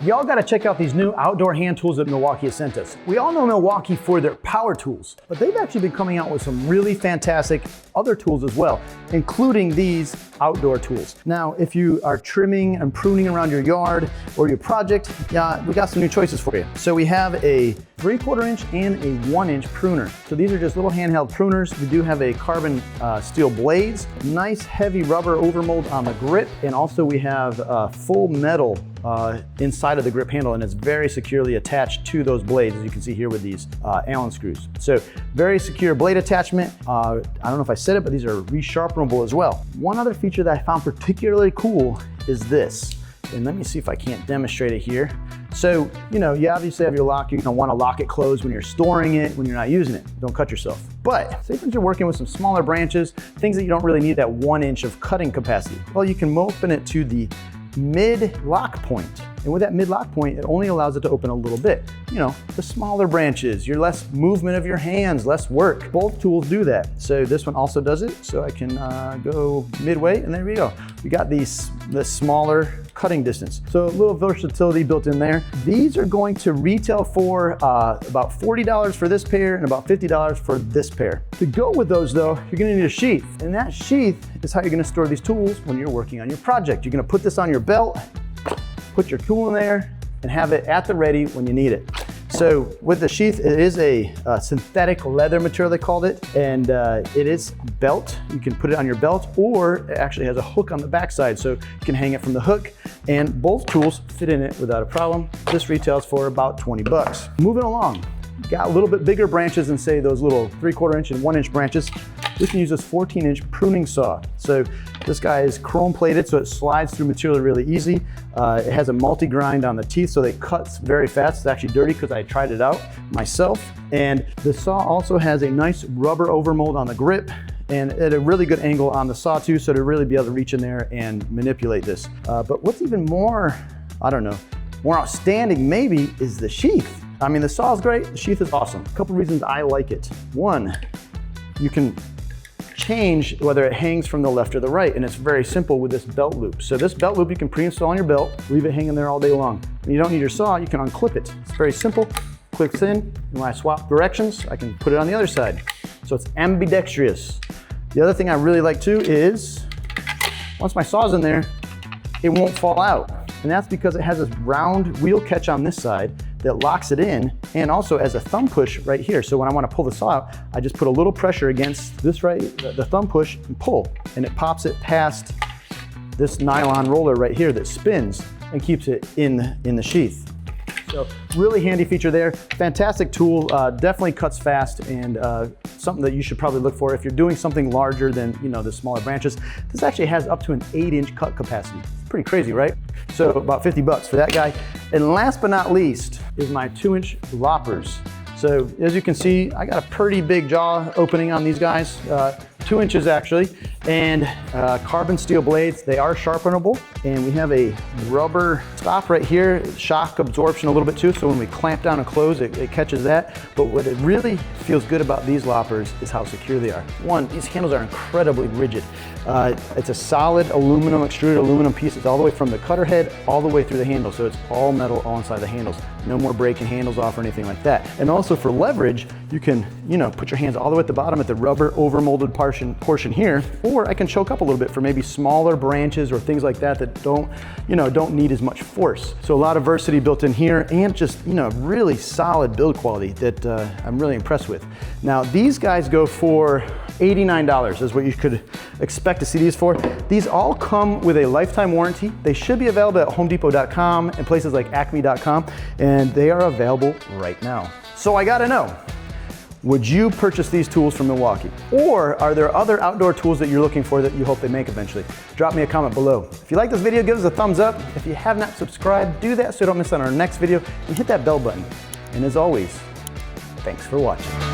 Y'all gotta check out these new outdoor hand tools that Milwaukee has sent us. We all know Milwaukee for their power tools, but they've actually been coming out with some really fantastic other tools as well, including these outdoor tools. Now, if you are trimming and pruning around your yard or your project, yeah, we got some new choices for you. So we have a 3/4 inch and a 1 inch pruner. So these are just little handheld pruners. We do have a carbon steel blades, nice heavy rubber overmold on the grip, and also we have full metal inside of the grip handle, and it's very securely attached to those blades, as you can see here with these Allen screws. So very secure blade attachment. I don't know if I said it, but these are resharpenable as well. One other feature that I found particularly cool is this. And let me see if I can't demonstrate it here. So, you obviously have your lock. You're gonna wanna lock it closed when you're storing it, when you're not using it. Don't cut yourself. But say since you're working with some smaller branches, things that you don't really need that 1 inch of cutting capacity, well, you can open it to the mid lock point. And with that mid lock point, it only allows it to open a little bit. The smaller branches, your less movement of your hands, less work. Both tools do that. So this one also does it. So I can go midway, and there we go. We got the smaller cutting distance. So a little versatility built in there. These are going to retail for about $40 for this pair and about $50 for this pair. To go with those though, you're gonna need a sheath. And that sheath is how you're gonna store these tools when you're working on your project. You're gonna put this on your belt, put your tool in there, and have it at the ready when you need it. So with the sheath, it is a synthetic leather material, they called it, and it is belt. You can put it on your belt, or it actually has a hook on the backside, so you can hang it from the hook, and both tools fit in it without a problem. This retails for about 20 bucks. Moving along, got a little bit bigger branches than say those little 3/4 inch and 1 inch branches. We can use this 14 inch pruning saw. So this guy is chrome plated, so it slides through material really easy. It has a multi-grind on the teeth, so they cut very fast. It's actually dirty because I tried it out myself. And the saw also has a nice rubber overmold on the grip, and at a really good angle on the saw too, so to really be able to reach in there and manipulate this. But what's even more, more outstanding maybe, is the sheath. I mean, the saw is great, the sheath is awesome. A couple reasons I like it. One, you can change whether it hangs from the left or the right, and it's very simple with this belt loop. So this belt loop you can pre-install on your belt, leave it hanging there all day long. When you don't need your saw, you can unclip it. It's very simple, clicks in, and when I swap directions, I can put it on the other side. So it's ambidextrous. The other thing I really like too is, once my saw's in there, it won't fall out. And that's because it has this round wheel catch on this side that locks it in, and also as a thumb push right here. So when I want to pull the saw out, I just put a little pressure against this the thumb push, and pull, and it pops it past this nylon roller right here that spins and keeps it in the sheath. So really handy feature there. Fantastic tool, definitely cuts fast, and something that you should probably look for if you're doing something larger than the smaller branches. This actually has up to an 8 inch cut capacity. It's pretty crazy, right? So about 50 bucks for that guy. And last but not least is my 2 inch loppers. So as you can see, I got a pretty big jaw opening on these guys, 2 inches actually, and carbon steel blades. They are sharpenable, and we have a rubber stop right here, shock absorption a little bit too, so when we clamp down and close, it catches that. But what it really feels good about these loppers is how secure they are. One, these handles are incredibly rigid. It's a solid aluminum, extruded aluminum piece. It's all the way from the cutter head all the way through the handle, so it's all metal all inside the handles. No more breaking handles off or anything like that. And also for leverage, you can put your hands all the way at the bottom at the rubber overmolded portion here, or I can choke up a little bit for maybe smaller branches or things like that that don't need as much force. So a lot of versatility built in here, and just really solid build quality that I'm really impressed with. Now these guys go for $89 is what you could expect to see these for. These all come with a lifetime warranty. They should be available at homedepot.com and places like acme.com, and they are available right now. So I gotta know, would you purchase these tools from Milwaukee? Or are there other outdoor tools that you're looking for that you hope they make eventually? Drop me a comment below. If you like this video, give us a thumbs up. If you have not subscribed, do that so you don't miss out on our next video, and hit that bell button. And as always, thanks for watching.